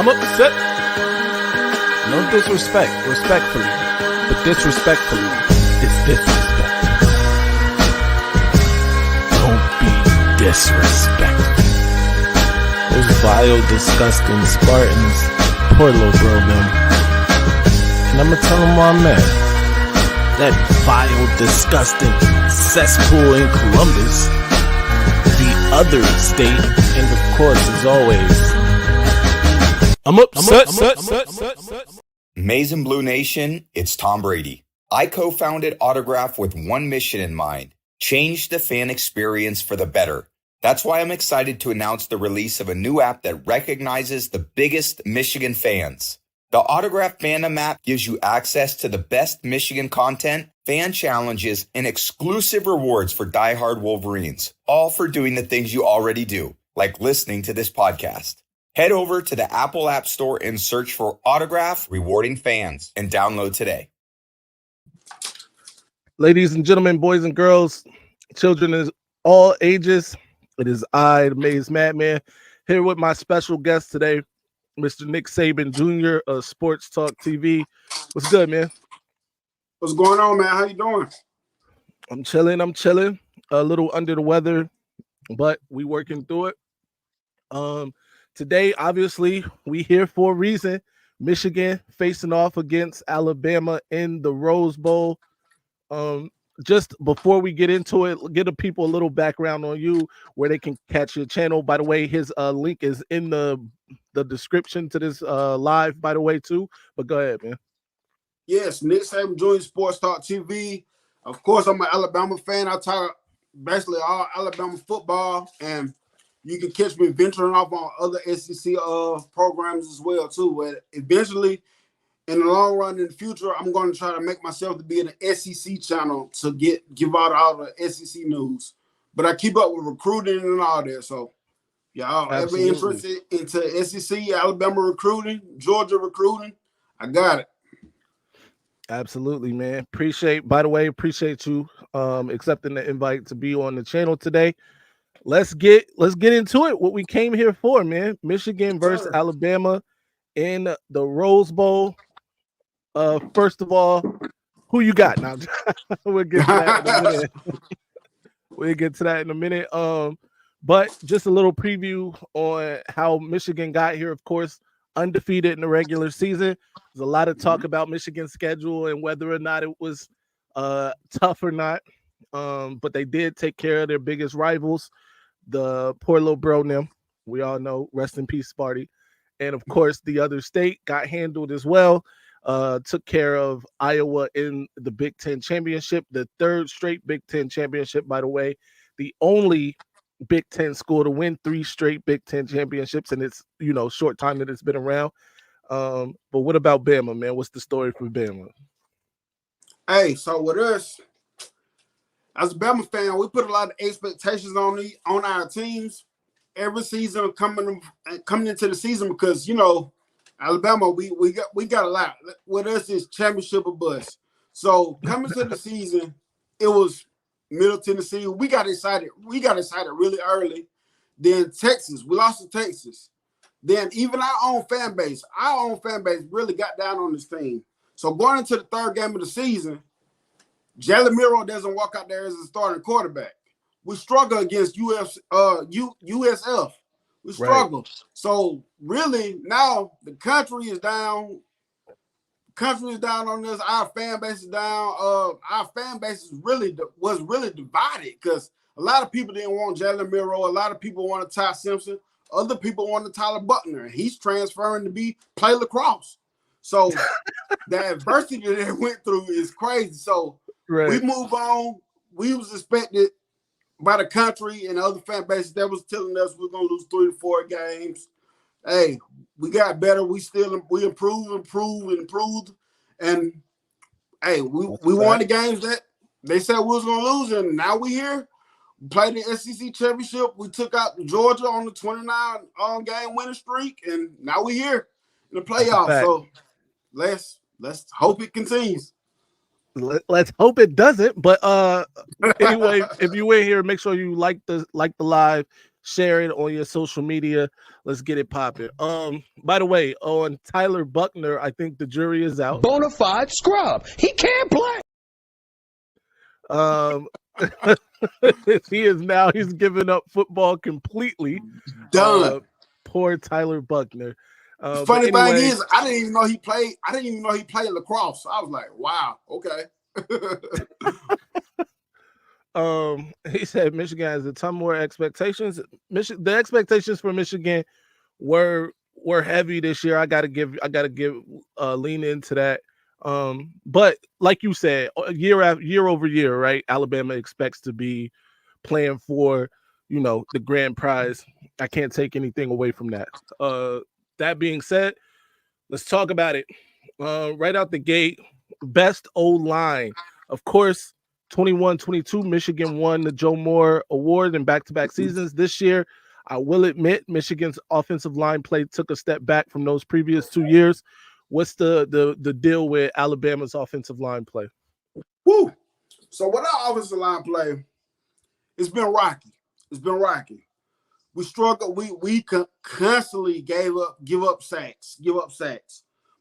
I'm upset. No disrespect, respectfully. But disrespectfully, it's disrespect. Don't be disrespectful. Those vile, disgusting Spartans. Poor little bro, them. And I'ma tell them why I'm mad. That vile, disgusting cesspool in Columbus. The other state, and of course, as always, I'm upset. Maize and Blue Nation, it's Tom Brady. I co-founded Autograph with one mission in mind: change the fan experience for the better. That's why I'm excited to announce the release of a new app that recognizes the biggest Michigan fans. The Autograph Fandom app gives you access to the best Michigan content, fan challenges, and exclusive rewards for diehard Wolverines, all for doing the things you already do, like listening to this podcast. Head over to the Apple App Store and search for Autograph Rewarding Fans and download today. Ladies and gentlemen, boys and girls, children of all ages, it is I, the Maize Madman, here with my special guest today, Mr. Nick Saban Jr. of Sports Talk TV. What's good, man? What's going on, man? How you doing? I'm chilling. A little under the weather, but we working through it. Today, obviously, we here for a reason. Michigan facing off against Alabama in the Rose Bowl. Just before we get into it, give the people a little background on you, where they can catch your channel. By the way, his link is in the description to this live, by the way, too. But go ahead, man. Yes, Nick Saban Jr. Sports Talk TV. Of course, I'm an Alabama fan. I talk basically all Alabama football, and you can catch me venturing off on other SEC programs as well, too. But eventually, in the long run, in the future, I'm going to try to make myself to be in the SEC channel to give out all the SEC news. But I keep up with recruiting and all that. So, y'all ever interested into SEC, Alabama recruiting, Georgia recruiting, I got it. Absolutely, man. Appreciate you accepting the invite to be on the channel today. Let's get into it. What we came here for, man. Michigan versus Alabama in the Rose Bowl. First of all, who you got now? We'll get to that in a minute. We'll get to that in a minute. But just a little preview on how Michigan got here. Of course, undefeated in the regular season. There's a lot of talk about Michigan's schedule and whether or not it was tough or not. But they did take care of their biggest rivals, the poor little bro them. We all know, rest in peace, Sparty. And of course, the other state got handled as well. Took care of Iowa in the Big Ten championship, the third straight Big Ten championship, by the way, the only Big Ten school to win 3 straight Big Ten championships, and it's short time that it's been around. But what about Bama, man? What's the story for Bama? Hey, so with us, as a Bama fan, we put a lot of expectations on our teams every season coming into the season because Alabama, we got a lot. With us, it's championship or bust. So coming to the season, it was Middle Tennessee. We got excited. Really early. Then Texas, we lost to Texas. Then even our own fan base really got down on this team. So going into the third game of the season, Jalen Miro doesn't walk out there as a starting quarterback. We struggle against USF. We struggle. Right. So really now the country is down. On this. Our fan base is down. Our fan base was really divided because a lot of people didn't want Jalen Miro. A lot of people wanted Ty Simpson. Other people wanted Tyler Buckner. He's transferring to play lacrosse. So the adversity that they went through is crazy. So we move on. We was expected by the country and other fan bases that was telling us we're gonna lose 3 to 4 games. Hey, we got better. We improved, and hey, we won the games that they said we was gonna lose, and now we here. We played the SEC championship. We took out Georgia on the 29 game winning streak, and now we here in the playoffs. So let's hope it continues. Let's hope it doesn't. But anyway, if you in here, make sure you like the live. share it on your social media. Let's get it popping. By the way, on Tyler Buckner, I think the jury is out. Bonafide scrub. He can't play. He's given up football completely. Done. Poor Tyler Buckner. Funny thing is, I didn't even know he played lacrosse. I was like, wow, okay. He said Michigan has a ton more expectations. The expectations for Michigan were heavy this year. I gotta give lean into that. But like you said, year over year, right? Alabama expects to be playing for, the grand prize. I can't take anything away from that. That being said, let's talk about it. Right out the gate, best O-line. Of course, 21-22, Michigan won the Joe Moore Award in back-to-back seasons. This year, I will admit, Michigan's offensive line play took a step back from those previous 2 years. What's the deal with Alabama's offensive line play? Woo! So with our offensive line play, it's been rocky. We struggled. We constantly give up sacks.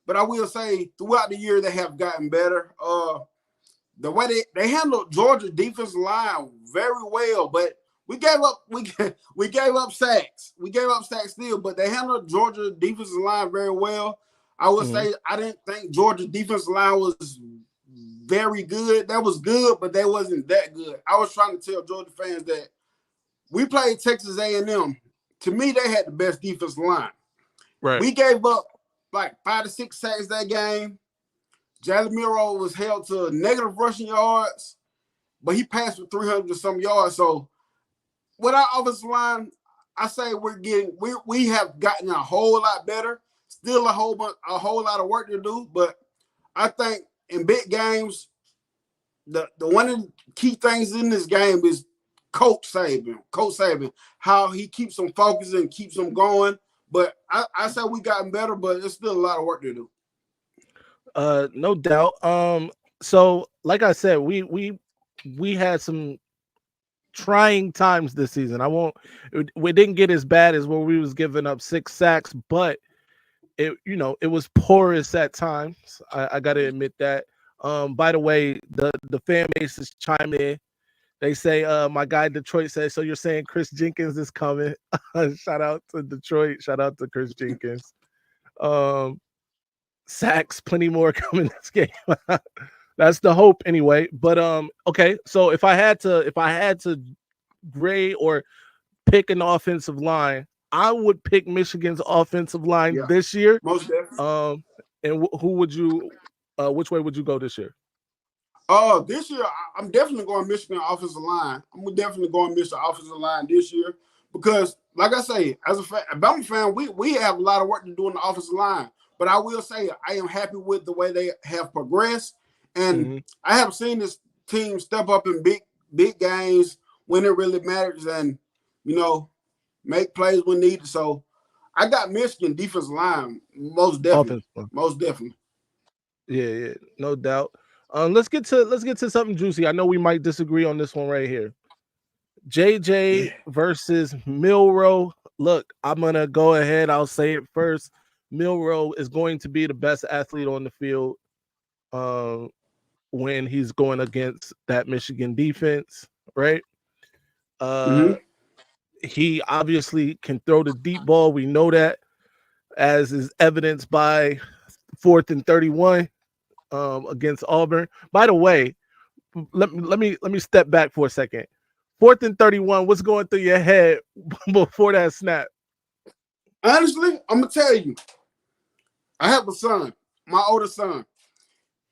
But I will say, throughout the year, they have gotten better. The way they handled Georgia defensive line very well, but we gave up sacks. We gave up sacks still, but they handled Georgia defensive line very well. I would say I didn't think Georgia defensive line was very good. That was good, but they wasn't that good. I was trying to tell Georgia fans that we played Texas A&M. To me, they had the best defensive line. Right. We gave up like 5 to 6 sacks that game. Jalen Miro was held to negative rushing yards, but he passed for 300 and some yards. So with our offensive line, I say we have gotten a whole lot better. Still a whole lot of work to do, but I think in big games, the one of the key things in this game is Coach Saban, how he keeps them focused and keeps them going. But I say we gotten better, but there's still a lot of work to do. No doubt. So like I said, we had some trying times this season. We didn't get as bad as where we was giving up 6 sacks, but it was porous at times. I gotta admit that. By the way, the fan base is chiming in. They say, my guy Detroit says, so you're saying Chris Jenkins is coming. Shout out to Detroit. Shout out to Chris Jenkins. Sacks, plenty more coming this game. That's the hope anyway. But okay. So if I had to grade or pick an offensive line, I would pick Michigan's offensive line this year. Most definitely. And who would you? Which way would you go this year? This year I'm definitely going Michigan offensive line. I'm definitely going Michigan offensive line this year because, like I say, as a Bama fan, we have a lot of work to do on the offensive line. But I will say I am happy with the way they have progressed, and I have seen this team step up in big games when it really matters, and make plays when needed. So I got Michigan defensive line most definitely. Most definitely. Yeah, no doubt. Let's get to something juicy. I know we might disagree on this one right here. JJ versus Milroe. Look, I'm gonna go ahead. I'll say it first. Milroe is going to be the best athlete on the field when he's going against that Michigan defense, right? He obviously can throw the deep ball. We know that, as is evidenced by 4th and 31 against Auburn. By the way, let me step back for a second. 4th and 31, what's going through your head before that snap? Honestly, I'm gonna tell you, I have a son, my oldest son.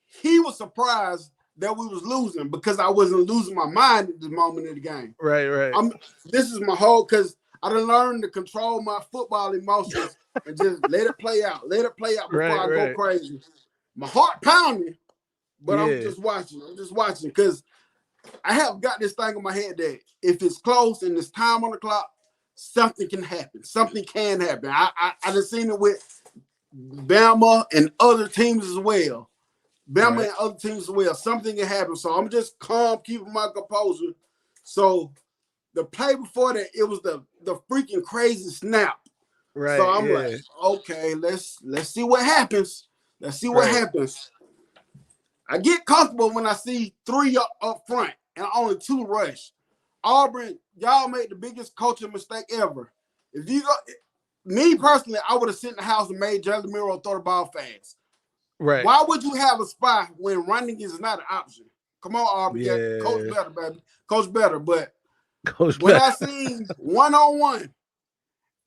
He was surprised that we was losing because I wasn't losing my mind at the moment of the game. Right. This is my whole, because I done learned to control my football emotions and just let it play out before I go crazy. My heart pounding, but I'm just watching because I have got this thing in my head that if it's close and there's time on the clock, something can happen. I just seen it with Bama and other teams as well. Something can happen. So I'm just calm, keeping my composure. So the play before that, it was the freaking crazy snap. Right. So I'm like, okay, let's see what happens. Let's see what happens. I get comfortable when I see 3 up front and only 2 rush. Auburn, y'all made the biggest coaching mistake ever. If you go, me personally, I would have sit in the house and made Jalen Miro throw the ball fast. Right. Why would you have a spy when running is not an option? Come on, Auburn. Yeah. Coach better, baby. Coach better. But when I seen 1-on-1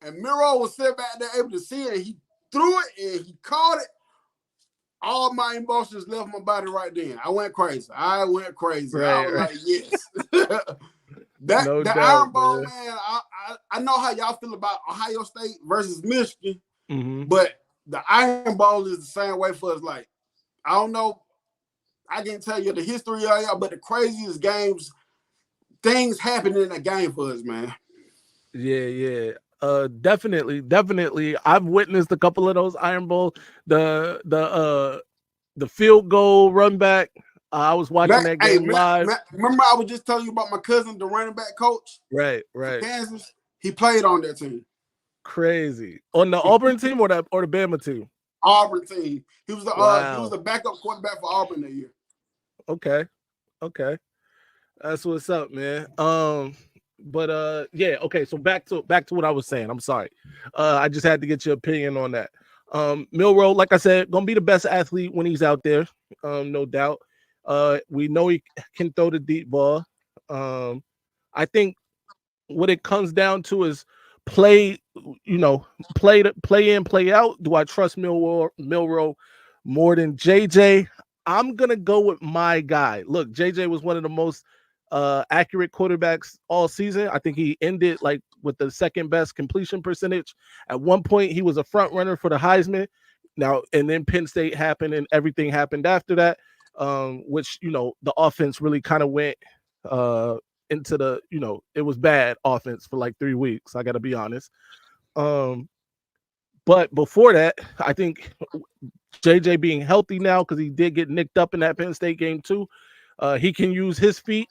and Miro was sitting back there able to see it, and he threw it and he caught it, all my emotions left my body right then. I went crazy. I was like, yes. that Iron Bowl, man, I know how y'all feel about Ohio State versus Michigan, but the Iron Bowl is the same way for us. Like, I don't know. I can't tell you the history of y'all, but the craziest games, things happen in that game for us, man. Yeah. Definitely. I've witnessed a couple of those Iron Bowl. The field goal run back. I was watching that game live. Remember, I was just telling you about my cousin, the running back coach. Right. Kansas. He played on that team. Crazy. On the Auburn team or the Bama team? Auburn team. He was the backup quarterback for Auburn that year. Okay. That's what's up, man. Yeah, okay. So back to what I was saying. I'm sorry. I just had to get your opinion on that. Milroe, like I said, gonna be the best athlete when he's out there, no doubt. We know he can throw the deep ball. I think what it comes down to is play in, play out. Do I trust Milroe more than JJ? I'm gonna go with my guy. Look, JJ was one of the most accurate quarterbacks all season. I think he ended like with the second best completion percentage. At one point, he was a front runner for the Heisman. Now, and then Penn State happened and everything happened after that, which, the offense really kind of went into the, it was bad offense for like 3 weeks. I got to be honest. But before that, I think JJ being healthy now, because he did get nicked up in that Penn State game too. He can use his feet.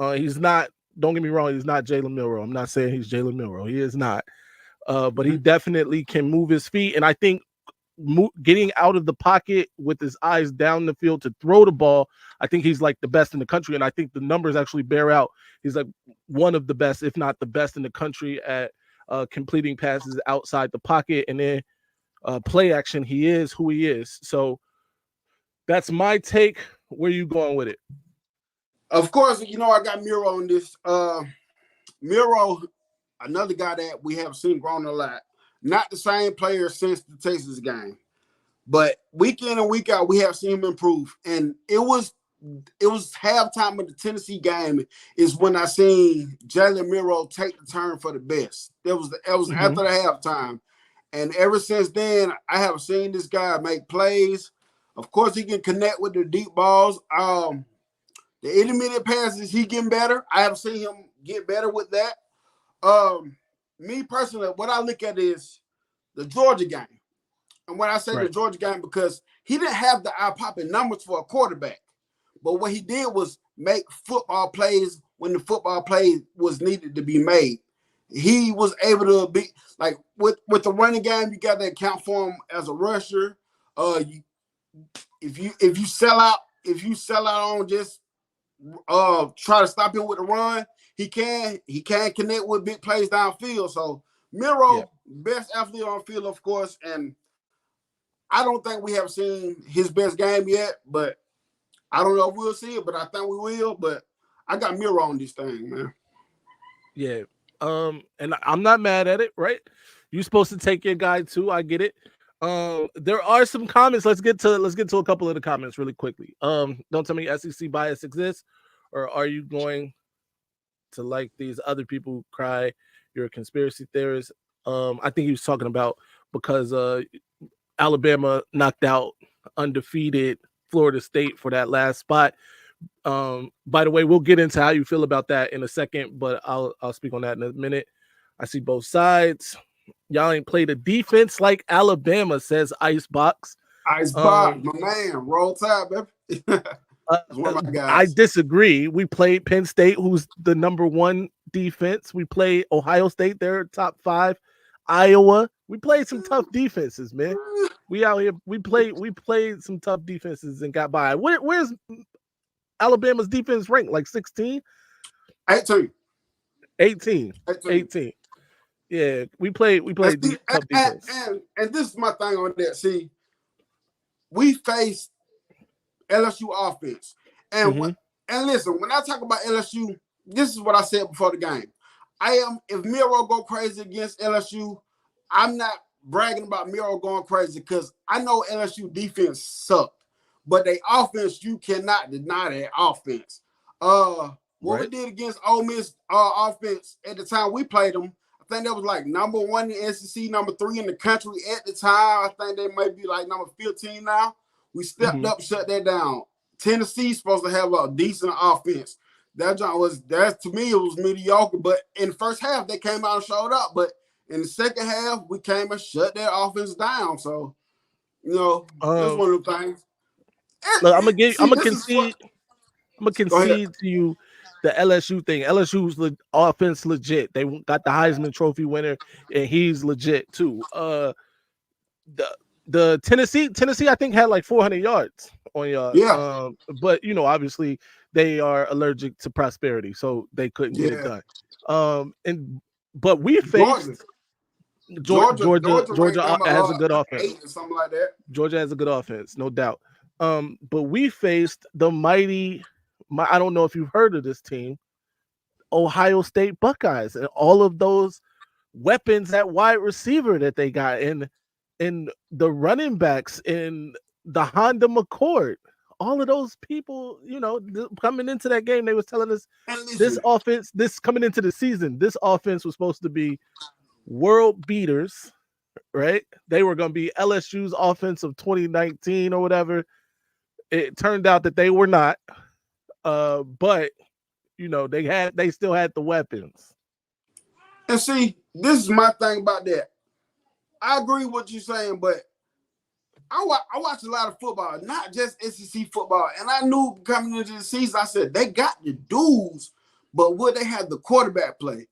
He's not, don't get me wrong, he's not Jalen Milroe. I'm not saying he's Jalen Milroe. He is not. But he definitely can move his feet. And I think getting out of the pocket with his eyes down the field to throw the ball, I think he's like the best in the country. And I think the numbers actually bear out. He's like one of the best, if not the best in the country at completing passes outside the pocket. And then play action, he is who he is. So that's my take. Where are you going with it? Of course, I got Miro on this. Miro, another guy that we have seen growing a lot. Not the same player since the Texas game, but week in and week out, we have seen him improve. And it was halftime of the Tennessee game is when I seen Jalen Miro take the turn for the best. It was after the halftime. And ever since then, I have seen this guy make plays. Of course, he can connect with the deep balls. The intermediate passes, he getting better. I have seen him get better with that. Me personally, what I look at is the Georgia game. And when I say the Georgia game, because he didn't have the eye-popping numbers for a quarterback. But what he did was make football plays when the football play was needed to be made. He was able to be, like, with the running game, you got to account for him as a rusher. If you sell out on just try to stop him with the run, he can connect with big plays downfield. So Miro, best athlete on field, of course, and I don't think we have seen his best game yet, but I don't know if we'll see it, but I think we will. But I got Miro on this thing, man. Yeah. And I'm not mad at it, right? You're supposed to take your guy too. I get it. There are some comments. Let's get to a couple of the comments really quickly. Don't tell me SEC bias exists, or are you going to like these other people who cry you're a conspiracy theorist? I think he was talking about because Alabama knocked out undefeated Florida State for that last spot. By the way, we'll get into how you feel about that in a second, but I'll speak on that in a minute. I see both sides. Y'all ain't played a defense like Alabama, says Icebox. Icebox, my man. Roll Tide, baby. I disagree. We played Penn State, who's the number 1 defense. We played Ohio State, they're top 5. Iowa, we played some tough defenses, man. We out here, we played some tough defenses and got by. Where's Alabama's defense ranked? Like 16? 18. Yeah, we played tough defense. And this is my thing on that. See, we faced LSU offense. And and listen, when I talk about LSU, this is what I said before the game. If Miro go crazy against LSU, I'm not bragging about Miro going crazy because I know LSU defense sucked. But their offense, you cannot deny their offense. What we did against Ole Miss offense at the time we played them, I think that was like number 1 in the SEC, number 3 in the country at the time. I think they might be like number 15 now. We stepped up, shut that down. Tennessee's supposed to have a decent offense. To me, it was mediocre. But in the first half, they came out and showed up. But in the second half, we came and shut their offense down. So, that's one of the things. Look, I'm gonna concede to you the LSU thing. LSU's offense legit. They got the Heisman Trophy winner, and he's legit too. The Tennessee, I think had like 400 yards on y'all. Yeah. But obviously they are allergic to prosperity, so they couldn't get it done. But we faced Georgia has a good offense. Something like that. Georgia has a good offense, no doubt. But we faced the mighty, I don't know if you've heard of this team, Ohio State Buckeyes, and all of those weapons at wide receiver that they got, and the running backs, in the Honda McCord, all of those people, coming into that game, they was telling us this offense, coming into the season, this offense was supposed to be world beaters, right? They were going to be LSU's offense of 2019 or whatever. It turned out that they were not, but they still had the weapons. And see, this is my thing about that. I agree with what you're saying, but I watch a lot of football, not just SEC football. And I knew coming into the season, I said, they got the dudes, but would they have the quarterback play?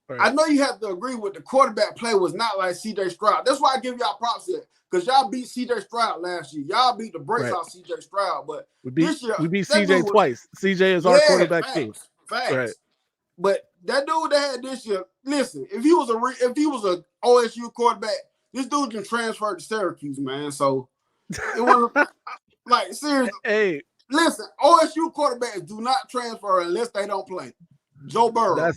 Right. I know you have to agree with the quarterback play was not like C.J. Stroud. That's why I give y'all props here, because y'all beat C.J. Stroud last year. Y'all beat the brakes off C.J. Stroud, but this year we beat C.J. twice. C.J. is our quarterback too. Facts. Right. But that dude they had this year, listen, if he was a OSU quarterback, this dude can transfer to Syracuse, man. So it was like, seriously. Hey, listen, OSU quarterbacks do not transfer unless they don't play. Joe Burrow.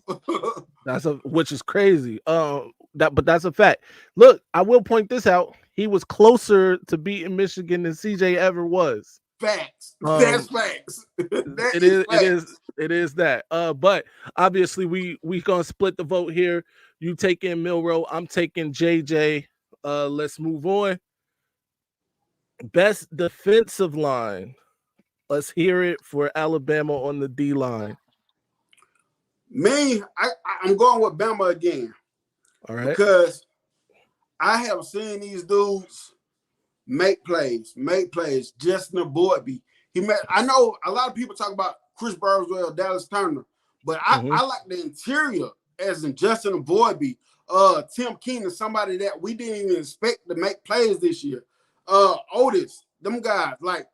Which is crazy. But that's a fact. Look, I will point this out. He was closer to beating Michigan than CJ ever was. Facts. That's facts. It is that. But obviously we gonna split the vote here. You take in Milroe, I'm taking JJ. Let's move on. Best defensive line. Let's hear it for Alabama on the D line. Me, I'm going with Bama again. All right. Because I have seen these dudes make plays. Justin Boydby. I know a lot of people talk about Chris Burwell, Dallas Turner, but I like the interior as in Justin Boydby, Tim Keenan, somebody that we didn't even expect to make plays this year. Otis, them guys, like,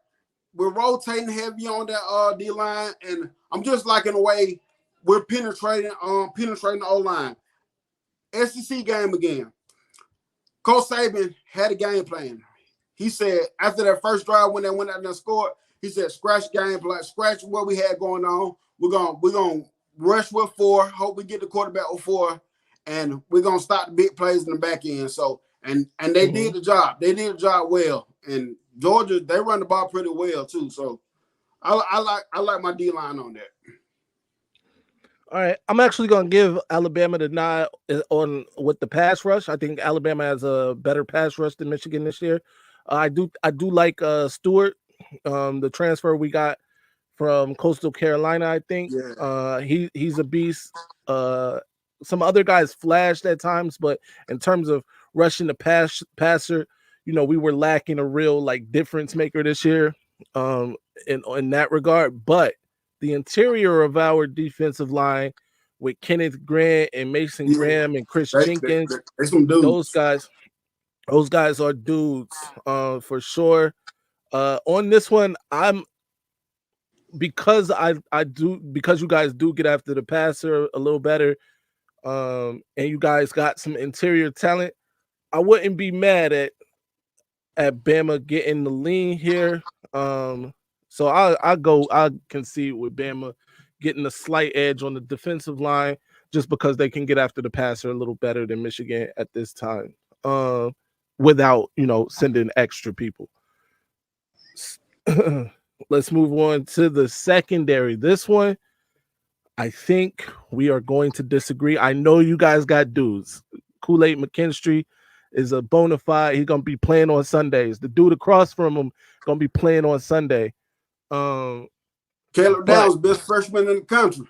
we're rotating heavy on that D line, and I'm just like, in a way, we're penetrating the O-line. SEC game again. Coach Saban had a game plan. He said after that first drive when they went out and scored, he said, scratch game plan, scratch what we had going on. We're gonna rush with 4, hope we get the quarterback with 4, and we're gonna stop the big plays in the back end. So and they did the job. They did the job well. And Georgia, they run the ball pretty well too. So I like my D line on that. All right, I'm actually going to give Alabama the nod on with the pass rush. I think Alabama has a better pass rush than Michigan this year. I do like Stewart, the transfer we got from Coastal Carolina. I think he's a beast. Some other guys flashed at times, but in terms of rushing the passer, we were lacking a real difference maker this year in that regard. But the interior of our defensive line, with Kenneth Grant and Mason Graham and Chris Jenkins. They some dudes. Those guys are dudes for sure. On this one, because you guys do get after the passer a little better, and you guys got some interior talent, I wouldn't be mad at Bama getting the lean here. So I concede with Bama getting a slight edge on the defensive line just because they can get after the passer a little better than Michigan at this time, without sending extra people. Let's move on to the secondary. This one, I think we are going to disagree. I know you guys got dudes. Kool-Aid McKinstry is a bona fide. He's gonna be playing on Sundays. The dude across from him gonna be playing on Sunday. Caleb Downs, best freshman in the country.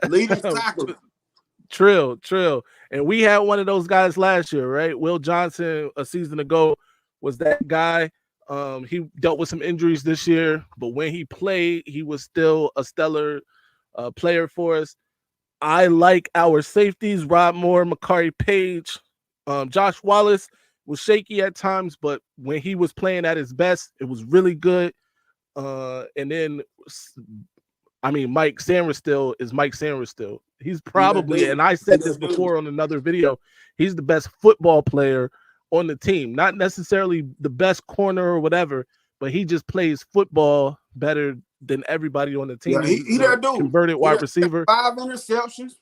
Leading tackle. Trill. And we had one of those guys last year, right? Will Johnson, a season ago, was that guy. He dealt with some injuries this year, but when he played, he was still a stellar player for us. I like our safeties, Rob Moore, Makari Page. Josh Wallace was shaky at times, but when he was playing at his best, it was really good. And then, Mike Sanders is Mike Sanders still. He's probably, and I said this before on another video, he's the best football player on the team. Not necessarily the best corner or whatever, but he just plays football better than everybody on the team. Yeah, he that dude. Converted wide receiver. 5 interceptions.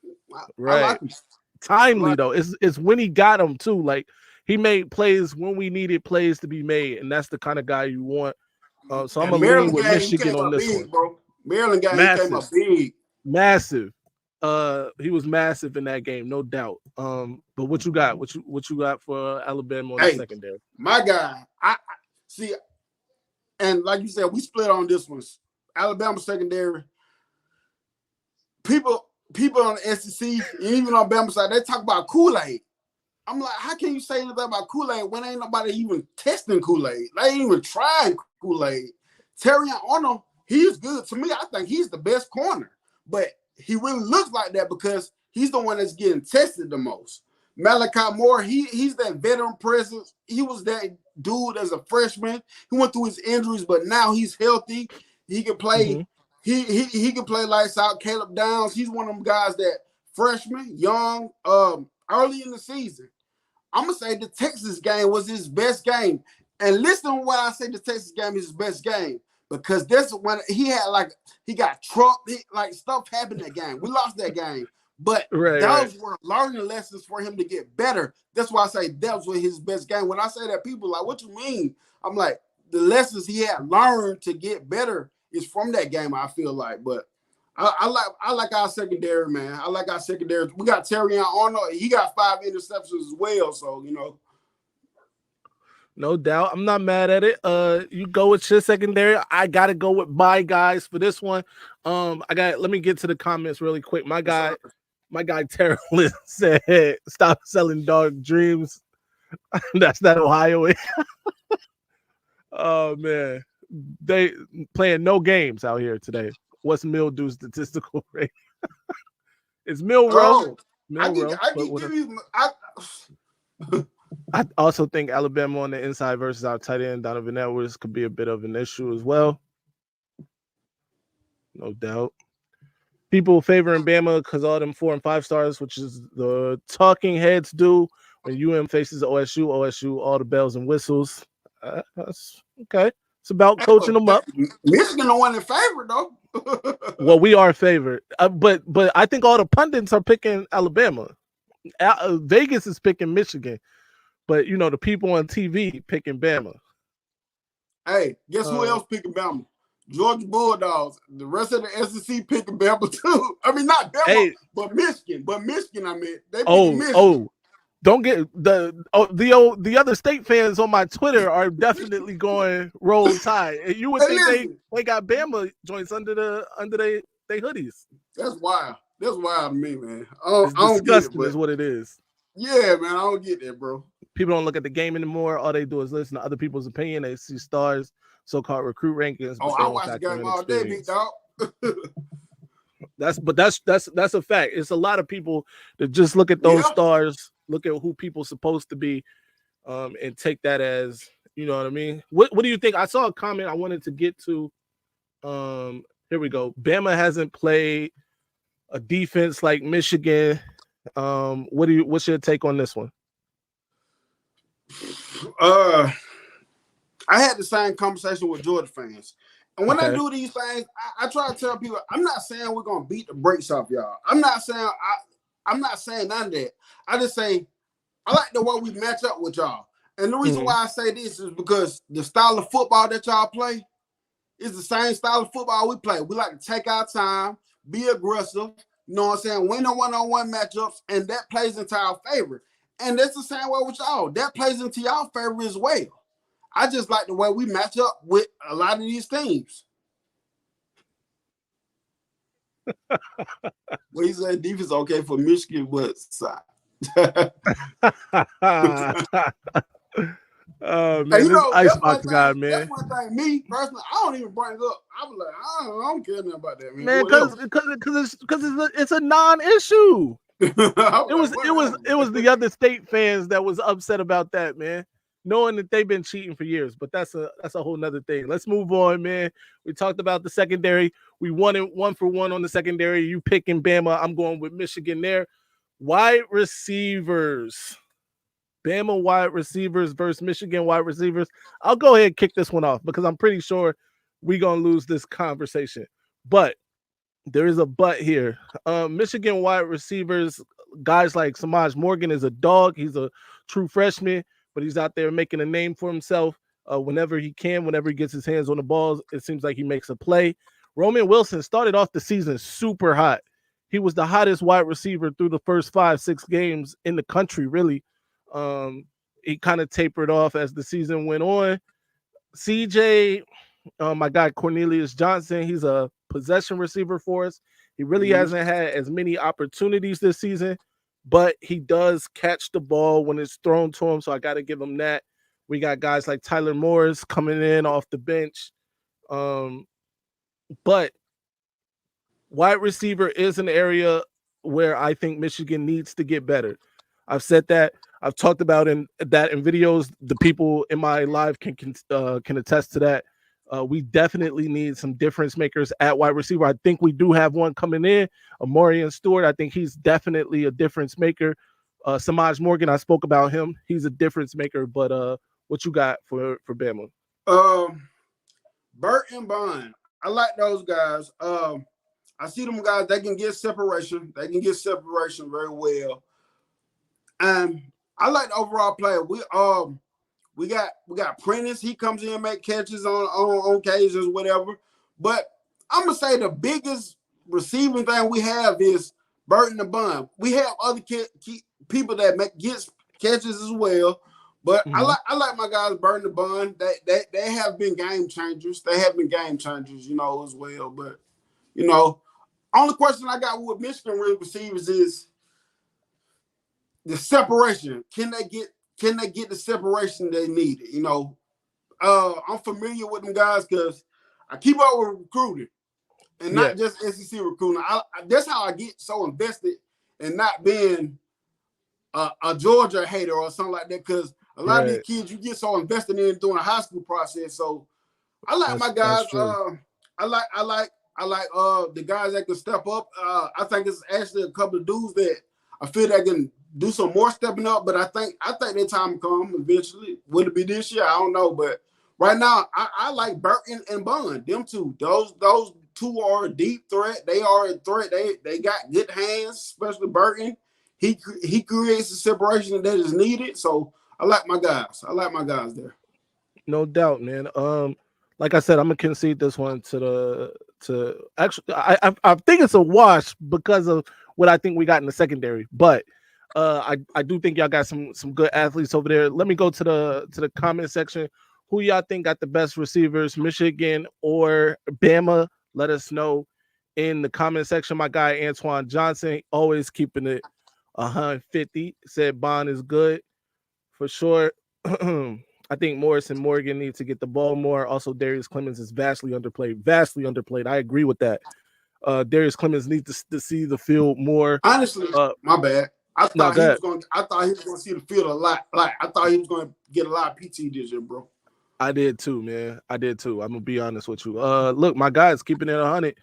Right. I like him. Timely though. It's when he got them too. Like he made plays when we needed plays to be made, and that's the kind of guy you want. So I'm gonna lean with Michigan on this one. Bro. Maryland guy came up big. Massive. He was massive in that game, no doubt. But what you got? What you got for Alabama on the secondary? My guy, I see, and like you said, we split on this one. Alabama secondary. People on the SEC, even on Bama side, they talk about Kool-Aid. I'm like, how can you say anything about Kool-Aid when ain't nobody even testing Kool-Aid? They ain't even trying Kool-Aid. Terrion Arnold, he's good. To me, I think he's the best corner. But he really looks like that because he's the one that's getting tested the most. Malachi Moore, he's that veteran presence. He was that dude as a freshman. He went through his injuries, but now he's healthy. He can play. Mm-hmm. He can play lights out. Caleb Downs, he's one of them guys that freshman, young, early in the season. I'm going to say the Texas game was his best game. And listen to what I say the Texas game is his best game. Because that's when he got trucked, stuff happened that game. We lost that game. But those were learning lessons for him to get better. That's why I say that was his best game. When I say that, people are like, what you mean? I'm like, the lessons he had learned to get better is from that game, I feel like. But I like our secondary, man. I like our secondary. We got Terrion Arnold. He got 5 interceptions as well. So, No doubt. I'm not mad at it. You go with your secondary. I gotta go with my guys for this one. Let me get to the comments really quick. My guy Terrell said, stop selling dog dreams. That's that Ohio. Oh man. They playing no games out here today. What's Mildew's statistical rate? It's Milrow. I also think Alabama on the inside versus our tight end, Donovan Edwards, could be a bit of an issue as well. No doubt. People favoring Bama because all them 4 and 5 stars, which is the talking heads do when faces OSU, all the bells and whistles. That's okay. It's about coaching them up. Michigan the one in favor, though. Well, we are favored. But I think all the pundits are picking Alabama. Vegas is picking Michigan. But, the people on TV picking Bama. Hey, guess who else picking Bama? Georgia Bulldogs. The rest of the SEC picking Bama, too. I mean, not Bama, but Michigan. They picking Michigan. Don't get the other state fans on my Twitter are definitely going roll tide. And you would think they got Bama joints under they hoodies. That's wild. That's wild to me, man. It's disgusting is what it is. Yeah, man, I don't get that, bro. People don't look at the game anymore. All they do is listen to other people's opinion. They see stars, so-called recruit rankings. I watch the game all day, big dog. That's a fact. It's a lot of people that just look at those stars, look at who people supposed to be, and take that as, you know what I mean. What do you think? I saw a comment I wanted to get to. Here we go. Bama hasn't played a defense like Michigan. What's your take on this one? I had the same conversation with Georgia fans. And when I do these things, I try to tell people, I'm not saying we're gonna beat the brakes off y'all. I'm not saying none of that. I just say I like the way we match up with y'all. And the reason why I say this is because the style of football that y'all play is the same style of football we play. We like to take our time, be aggressive, you know what I'm saying, win the one-on-one matchups, and that plays into our favor. And that's the same way with y'all. That plays into y'all favor as well. I just like the way we match up with a lot of these teams. Well, he said defense okay for Michigan, but side. Man, hey, you this know, icebox guy, man. That's one thing. Me personally, I don't even bring it up. I'm like, I don't care nothing about that, man. Because it's a non-issue. It was the other state fans that was upset about that, man, knowing that they've been cheating for years. But that's a whole nother thing. Let's move on, man. We talked about the secondary. We won it 1-for-1 on the secondary. You picking Bama. I'm going with Michigan there. Wide receivers. Bama wide receivers versus Michigan wide receivers. I'll go ahead and kick this one off because I'm pretty sure we're going to lose this conversation. But there is a but here. Michigan wide receivers, guys like Samaj Morgan is a dog. He's a true freshman, but he's out there making a name for himself whenever he can, whenever he gets his hands on the balls. It seems like he makes a play. Roman Wilson started off the season super hot. He was the hottest wide receiver through the first 5-6 games in the country, really. He kind of tapered off as the season went on. CJ, my guy Cornelius Johnson, he's a possession receiver for us. He really hasn't had as many opportunities this season, but he does catch the ball when it's thrown to him, so I got to give him that. We got guys like Tyler Morris coming in off the bench. But wide receiver is an area where I think Michigan needs to get better. I've said that. I've talked about in videos. The people in my live can attest to that. We definitely need some difference makers at wide receiver. I think we do have one coming in, Amorian Stewart. I think he's definitely a difference maker. Samaj Morgan, I spoke about him. He's a difference maker. But what you got for Bama? Burt and Bond. I like those guys. I see them guys. They can get separation. They can get separation very well. And I like the overall player. We got Prentice. He comes in and make catches on occasions, whatever. But I'm gonna say the biggest receiving thing we have is Burton and Bun. We have other people that gets catches as well. But I like my guys Burton and Bun. They have been game changers. They have been game changers, as well. But only question I got with Michigan receivers is the separation. Can they get the separation they need? I'm familiar with them guys because I keep up with recruiting and not just SEC recruiting. That's how I get so invested in not being a Georgia hater or something like that. Because a lot of these kids, you get so invested in during the high school process. So I like my guys. I like the guys that can step up. I think it's actually a couple of dudes that I feel that can do some more stepping up, but I think their time will come eventually. Will it be this year? I don't know. But right now, I like Burton and Bond. Them two. Those two are a deep threat. They are a threat. They got good hands, especially Burton. He creates the separation that is needed. So I like my guys. I like my guys there. No doubt, man. Like I said, I'm gonna concede this one to actually. I think it's a wash because of what I think we got in the secondary, but I do think y'all got some good athletes over there. Let me go to the comment section. Who y'all think got the best receivers, Michigan or Bama? Let us know in the comment section. My guy Antoine Johnson, always keeping it 150. Said Bond is good for sure. I think Morris and Morgan need to get the ball more. Also, Darius Clemens is vastly underplayed. I agree with that. Darius Clemens needs to see the field more. Honestly, my bad. I No, thought go he ahead. was going. I thought he was going to see the field a lot. Like I thought he was going to get a lot of PT this year, bro. I did too, man. I did too. I'm gonna be honest with you. Look, my guys keeping it 100.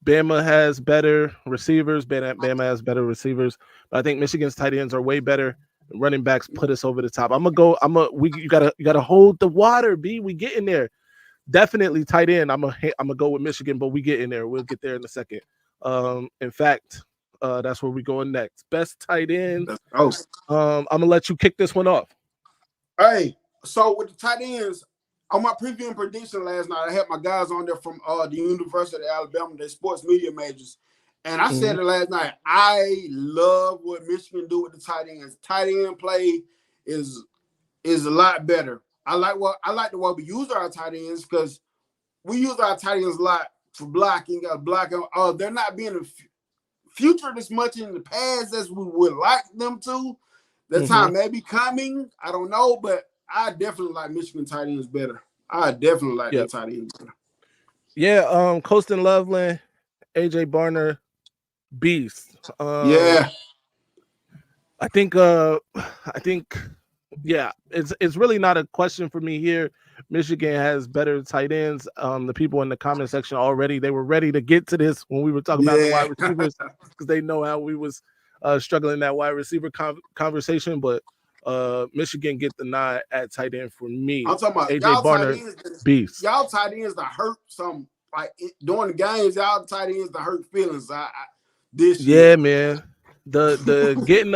Bama has better receivers. Bama has better receivers, but I think Michigan's tight ends are way better. Running backs put us over the top. I'm gonna go. You gotta hold the water, B. We get in there. Definitely tight end. I'm gonna go with Michigan, but we get in there. We'll get there in a second. In fact, that's where we going next. Best tight end. Oh, I'm gonna let you kick this one off. hey. So with the tight ends, on my preview and prediction last night, I had my guys on there from the University of Alabama, their sports media majors. And I said it last night. I love what Michigan do with the tight ends. Tight end play is a lot better. I like the way we use our tight ends because we use our tight ends a lot for blocking. They're not being featured as much in the past as we would like them to. The time may be coming. I don't know, but I definitely like Michigan tight ends better. I definitely like their tight ends better. Yeah, Colston Loveland, AJ Barner, beast. Yeah. I think yeah, it's really not a question for me here. Michigan has better tight ends. The people in the comment section already, they were ready to get to this when we were talking about the wide receivers because they know how we was struggling that wide receiver conversation, but Michigan get the nod at tight end for me. I'm talking about AJ y'all Barner, tight ends. beast. Y'all tight ends that hurt some like during the games. Y'all tight ends that hurt feelings. This year. Yeah, man. The getting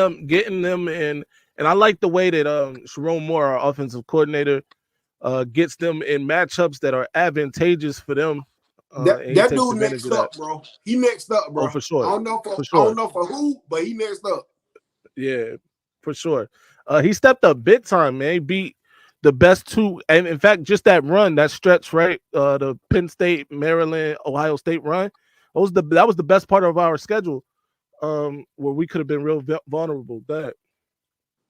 them in, and I like the way that Sharon Moore, our offensive coordinator, gets them in matchups that are advantageous for them. That dude next up, bro. He next up, bro. Oh, for sure. I don't know I don't know for who, but he next up. Yeah, for sure. He stepped up big time, man. He beat the best two, and in fact, just that run, that stretch, right? The Penn State, Maryland, Ohio State run. That was the best part of our schedule. Where we could have been real vulnerable. That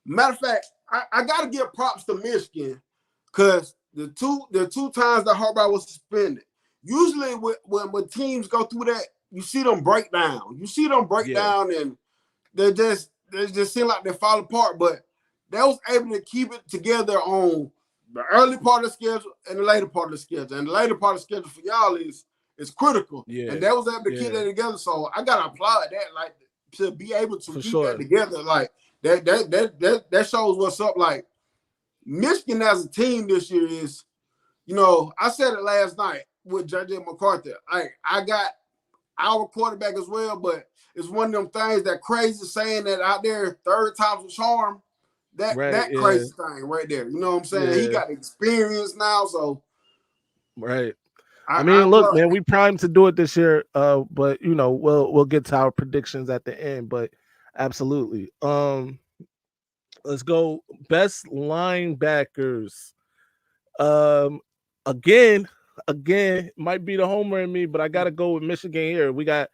matter of fact, I gotta give props to Michigan because the two times that Harbaugh was suspended. Usually, when teams go through that, you see them break down. You see them break down, and they just seem like they fall apart. But they was able to keep it together on the early part of the schedule and the later part of the schedule. And the later part of the schedule for y'all is critical. Yeah. And they was able to keep that together. So I gotta applaud that, like to be able to keep that together. Like that shows what's up. Like Michigan as a team this year is, I said it last night with J.J. McCarthy. I got our quarterback as well, but it's one of them things that crazy saying that out there, third time's a charm. That crazy thing right there. You know what I'm saying? Yeah. He got experience now, so right. I mean, look, man, we primed to do it this year, but we'll get to our predictions at the end. But absolutely, let's go best linebackers. Again, might be the homer in me, but I gotta go with Michigan here. We got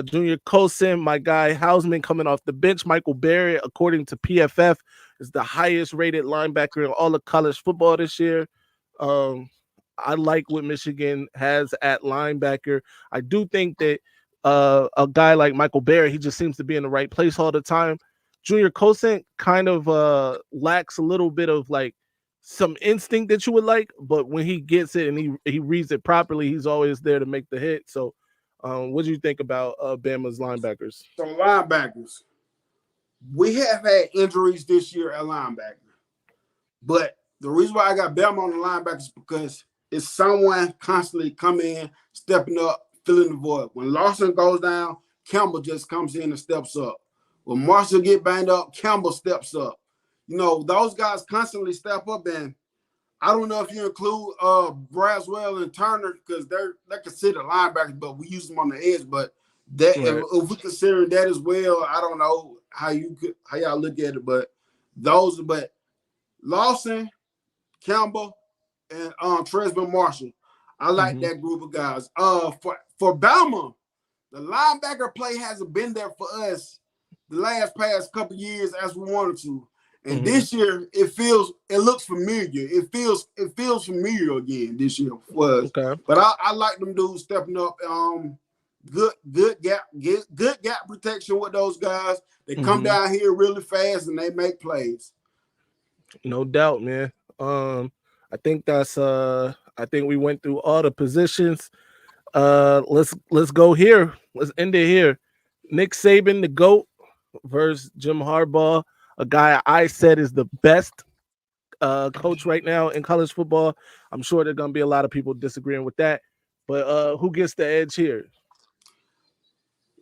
Junior Colson, my guy Hausman coming off the bench. Michael Barrett, according to PFF, is the highest rated linebacker in all of college football this year. I like what Michigan has at linebacker. I do think that a guy like Michael Barrett, he just seems to be in the right place all the time. Junior Colson kind of lacks a little bit of like some instinct that you would like, but when he gets it and he reads it properly, he's always there to make the hit. So what do you think about Bama's linebackers? So linebackers, we have had injuries this year at linebacker, but the reason why I got Bama on the linebackers is because it's someone constantly coming in, stepping up, filling the void. When Lawson goes down, Campbell just comes in and steps up. When Marshall get banged up, Campbell steps up. Those guys constantly step up, and I don't know if you include Braswell and Turner because they're considered linebackers, but we use them on the edge. But that if we consider that as well, I don't know how y'all look at it, but Lawson, Campbell, and Tresman Marshall, I like that group of guys. For Bama, the linebacker play hasn't been there for us the past couple years as we wanted to. And this year, it looks familiar. It feels familiar again this year for us. Okay. But I like them dudes stepping up. good gap protection with those guys. They come down here really fast and they make plays. No doubt, man. I think that's I think we went through all the positions. Let's go here. Let's end it here. Nick Saban, the GOAT, versus Jim Harbaugh, a guy I said is the best coach right now in college football. I'm sure there are gonna be a lot of people disagreeing with that. But who gets the edge here?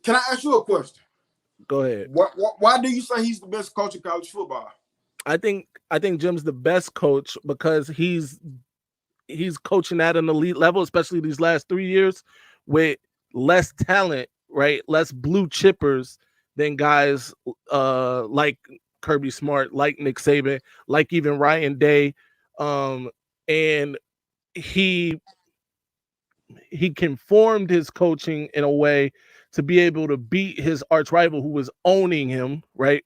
Can I ask you a question? Go ahead. Why do you say he's the best coach in college football? I think Jim's the best coach because he's coaching at an elite level, especially these last 3 years, with less talent, right? Less blue chippers than guys like Kirby Smart, like Nick Saban, like even Ryan Day. And he conformed his coaching in a way to be able to beat his arch rival who was owning him, right?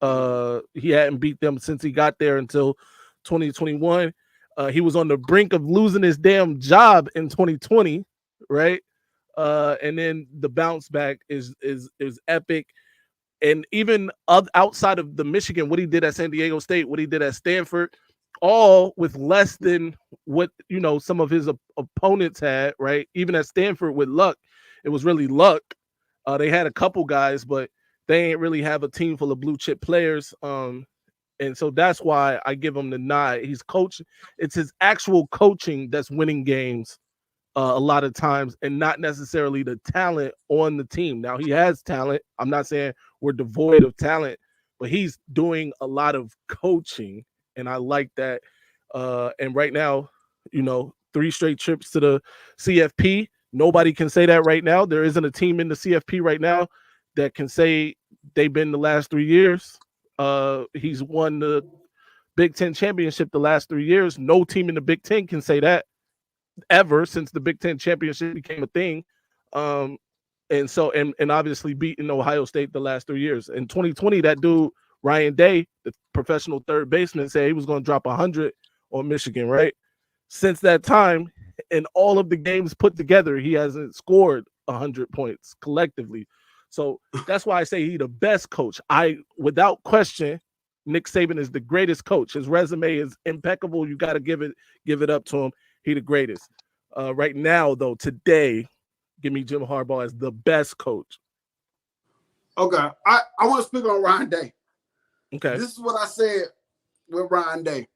He hadn't beat them since he got there until 2021. He was on the brink of losing his damn job in 2020, right? And then the bounce back is epic. And even outside of the Michigan, what he did at San Diego State, what he did at Stanford, all with less than what some of his opponents had, right? Even at Stanford with luck, it was really luck. They had a couple guys, but they ain't really have a team full of blue chip players. And so that's why I give him the nod. He's coaching. It's his actual coaching that's winning games a lot of times, and not necessarily the talent on the team. Now, he has talent. I'm not saying we're devoid of talent, but he's doing a lot of coaching, and I like that. And right now, 3 straight trips to the CFP. Nobody can say that right now. There isn't a team in the CFP right now that can say they've been the last 3 years. He's won the Big Ten championship the last 3 years. No team in the Big Ten can say that ever since the Big Ten championship became a thing. And so obviously beating Ohio State the last 3 years. In 2020, that dude, Ryan Day, the professional third baseman, said he was going to drop 100 on Michigan, right? Since that time, in all of the games put together, he hasn't scored 100 points collectively. So that's why I say he's the best coach. Without question, Nick Saban is the greatest coach. His resume is impeccable. You got to give it up to him. He's the greatest. Right now, though, today, give me Jim Harbaugh as the best coach. Okay, I want to speak on Ryan Day. Okay, this is what I said with Ryan Day.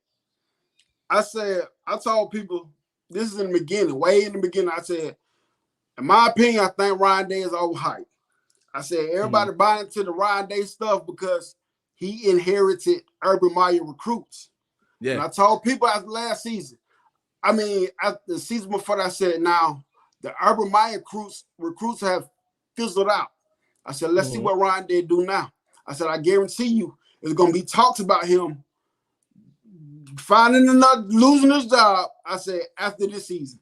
I told people, this is in the beginning, way in the beginning, I said, in my opinion, I think Ryan Day is overhyped. I said, everybody buying into the Ryan Day stuff because he inherited Urban Meyer recruits. Yeah. And I told people after last season, after the season before that, I said, now, the Urban Meyer recruits have fizzled out. I said, let's see what Ryan Day do now. I said, I guarantee you, there's going to be talks about him losing his job. I said, after this season.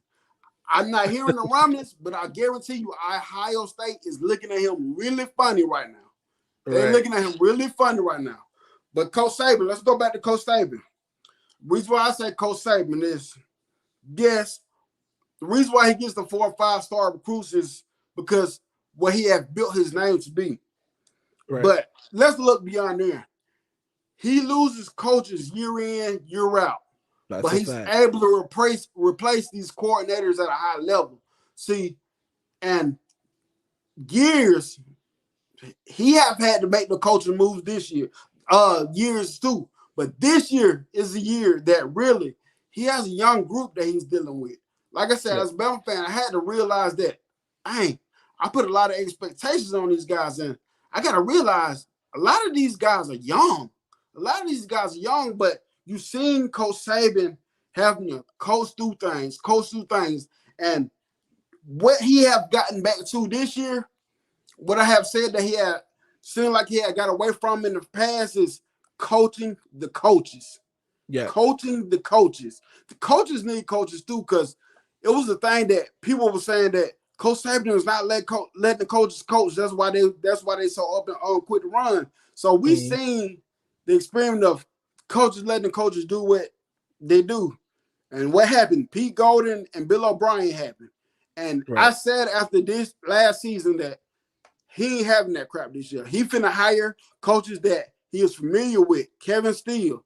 I'm not hearing the rumblings, but I guarantee you, Ohio State is looking at him really funny right now. They're looking at him really funny right now. But Coach Saban, let's go back to Coach Saban. The reason why I say Coach Saban is, yes, the reason why he gets the 4 or 5 star recruits is because what he has built his name to be. Right. But let's look beyond there. He loses coaches year in, year out. But he's able to replace these coordinators at a high level. See, and years, he have had to make the coaching moves this year. Years too. But this year is a year that really, he has a young group that he's dealing with. Like I said, as a Bama fan, I had to realize that, I put a lot of expectations on these guys. And I got to realize a lot of these guys are young. But you've seen Coach Saban having to coach through things. And what he have gotten back to this year, what I have said that he had seemed like he had got away from in the past is coaching the coaches. Yeah. Coaching the coaches. The coaches need coaches too, because it was a thing that people were saying that Coach Saban was not letting the coaches coach. That's why they so up and quick to run. So we seen the experiment of coaches letting the coaches do what they do. And what happened? Pete Golden and Bill O'Brien happened. And Right. I said after this last season that he ain't having that crap this year. He finna hire coaches that he is familiar with. Kevin Steele,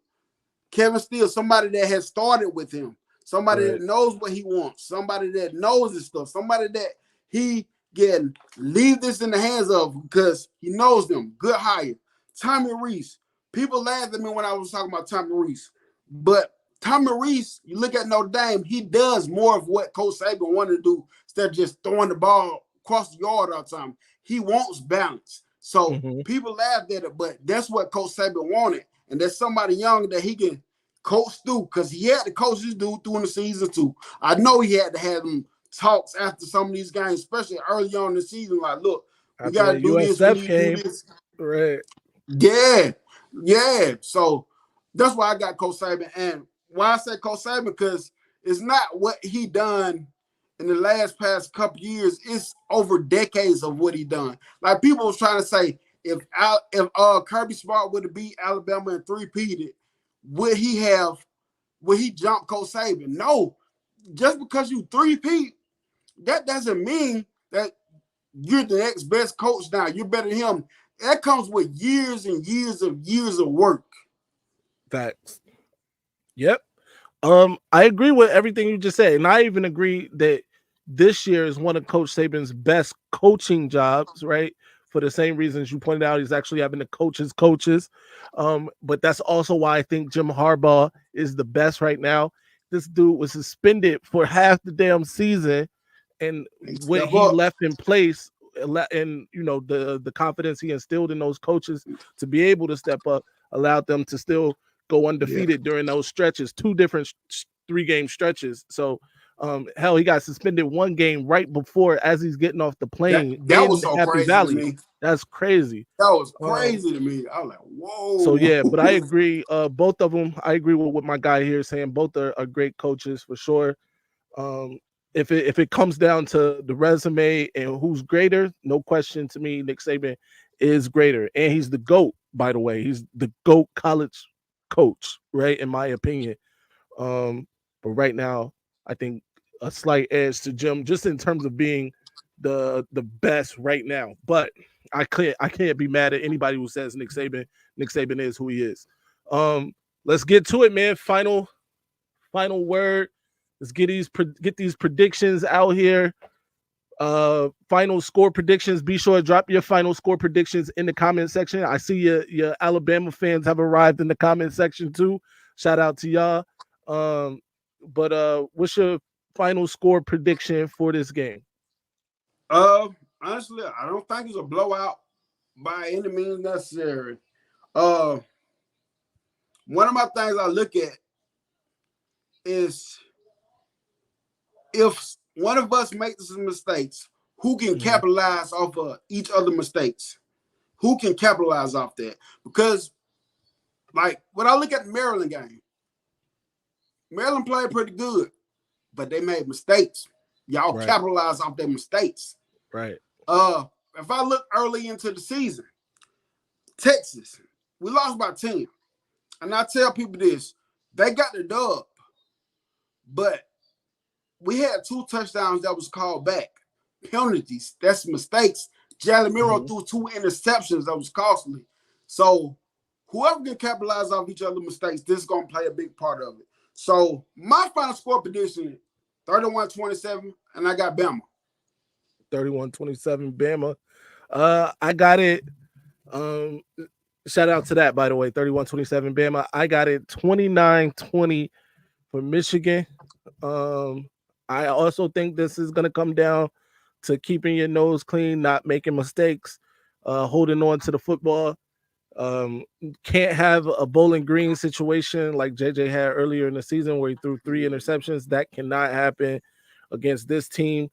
somebody that has started with him, somebody that knows what he wants, somebody that knows his stuff, somebody that he can leave this in the hands of because he knows them. Good hire. Tommy Reese. People laughed at me when I was talking about Tommy Reese. But Tommy Reese, you look at Notre Dame, he does more of what Coach Saban wanted to do instead of just throwing the ball across the yard all the time. He wants balance. So people laughed at it, but that's what Coach Saban wanted. And there's somebody young that he can coach through because he had to coach this dude through in the season too. I know he had to have them talks after some of these games, especially early on in the season. Like, look, we got to do this. We need to do this. Right. Yeah. So that's why I got Coach Saban. And why I say Coach Saban, because it's not what he done in the past couple years. It's over decades of what he done. Like people was trying to say, if Kirby Smart would have beat Alabama and three-peated, would he jump Coach Saban? No. Just because you three-peat, that doesn't mean that you're the next best coach now. You're better than him. That comes with years and years of work. Facts. Yep. I agree with everything you just said, and I even agree that this year is one of Coach Saban's best coaching jobs, right? For the same reasons you pointed out, he's actually having to coach his coaches. But that's also why I think Jim Harbaugh is the best right now. This dude was suspended for half the damn season, and what he left in place, and the confidence he instilled in those coaches to be able to step up, allowed them to still go undefeated during those stretches, 2 different 3-game stretches. So hell, he got suspended 1 game right before as he's getting off the plane. That was so Happy crazy Valley. to me. That's crazy. That was crazy to me. I was like, whoa. So yeah, but I agree. Both of them, I agree with what my guy here is saying. Both are great coaches for sure. If it comes down to the resume and who's greater, no question to me, Nick Saban is greater. And he's the GOAT, by the way. He's the GOAT college coach, right? In my opinion. But right now, I think a slight edge to Jim just in terms of being the best right now. But I can't be mad at anybody who says Nick Saban is who he is. Let's get to it, man. Final word. Let's get these predictions out here. Final score predictions. Be sure to drop your final score predictions in the comment section. I see your Alabama fans have arrived in the comment section too. Shout out to y'all. But what's your final score prediction for this game? Honestly, I don't think it's a blowout by any means necessary. One of my things I look at is if one of us makes some mistakes, who can capitalize off of each other mistakes? Who can capitalize off that? Because, like, when I look at the Maryland game, Maryland played pretty good, but they made mistakes. Y'all capitalize off their mistakes. Right. If I look early into the season, Texas, we lost by 10. And I tell people this, they got the dub, but we had 2 touchdowns that was called back. Penalties, that's mistakes. Jalen Miro threw 2 interceptions that was costly. So whoever can capitalize off each other's mistakes, this is going to play a big part of it. So my final score prediction, 31-27, and I got Bama. 31-27 Bama. I got it. Shout out to that, by the way. 31-27 Bama. I got it 29-20 for Michigan. I also think this is going to come down to keeping your nose clean, not making mistakes, holding on to the football. Can't have a Bowling Green situation like JJ had earlier in the season where he threw 3 interceptions. That cannot happen against this team.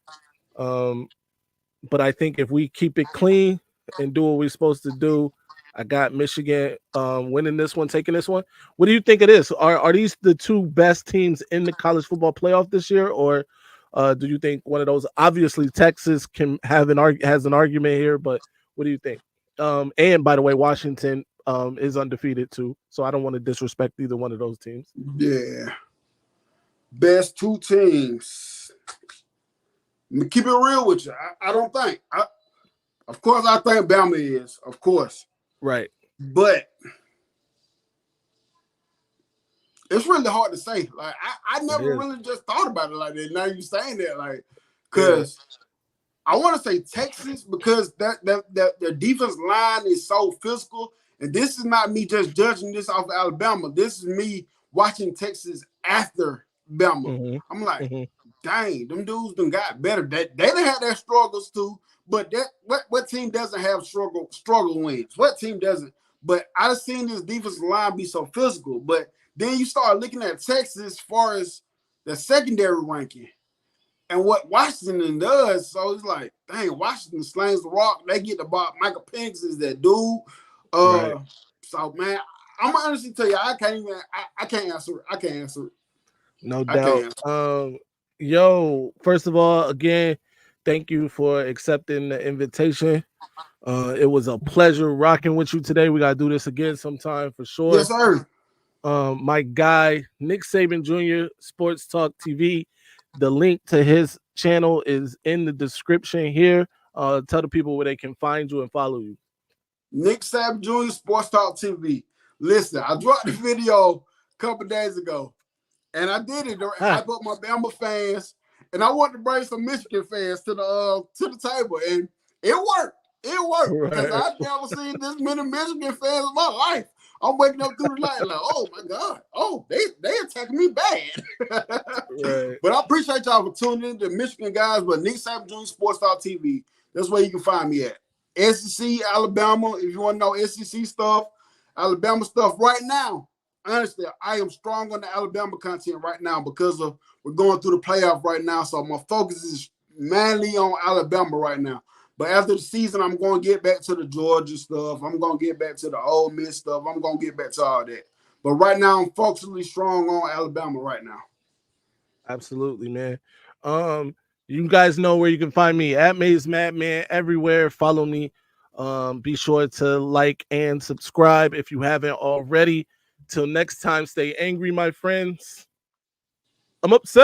But I think if we keep it clean and do what we're supposed to do, I got Michigan winning this one, taking this one. What do you think it is? Are these the 2 best teams in the college football playoff this year, or do you think one of those? Obviously, Texas can have has an argument here, but what do you think? And by the way, Washington is undefeated too, so I don't want to disrespect either one of those teams. Yeah, best 2 teams. Keep it real with you. I don't think. Of course, I think Bama is, of course. Right. But it's really hard to say. Like I never really just thought about it like that. Now you saying that, like, because I want to say Texas because that their defense line is so physical. And this is not me just judging this off of Alabama. This is me watching Texas after Bama. Mm-hmm. I'm like, dang, them dudes done got better. They done had their struggles too. But that what team doesn't have struggle wins? What team doesn't? But I've seen this defensive line be so physical. But then you start looking at Texas as far as the secondary ranking and what Washington does. So it's like, dang, Washington slings the rock. They get the ball. Michael Penix is that dude. So man, I'm gonna honestly tell you, I can't answer it. I can't answer it. No doubt. Yo, first of all, again, thank you for accepting the invitation. It was a pleasure rocking with you today. We gotta do this again sometime for sure. Yes, sir. My guy, Nick Saban Jr., Sports Talk TV. The link to his channel is in the description here. Tell the people where they can find you and follow you. Nick Saban Jr., Sports Talk TV. Listen, I dropped the video a couple days ago, and I did it. I put my Bama fans, and I wanted to bring some Michigan fans to the table, and it worked. It worked because I've never seen this many Michigan fans in my life. I'm waking up through the night like, oh my God, oh they attacking me bad. But I appreciate y'all for tuning in to Michigan guys. But Nick Saban Jr. Sports Talk TV. That's where you can find me at. SEC Alabama. If you want to know SEC stuff, Alabama stuff right now. Honestly, I am strong on the Alabama content right now because we're going through the playoff right now. So my focus is mainly on Alabama right now. But after the season, I'm going to get back to the Georgia stuff. I'm going to get back to the Ole Miss stuff. I'm going to get back to all that. But right now, I'm focusly strong on Alabama right now. Absolutely, man. You guys know where you can find me at Maize Madman everywhere. Follow me. Be sure to like and subscribe if you haven't already. Till next time, stay angry, my friends. I'm upset.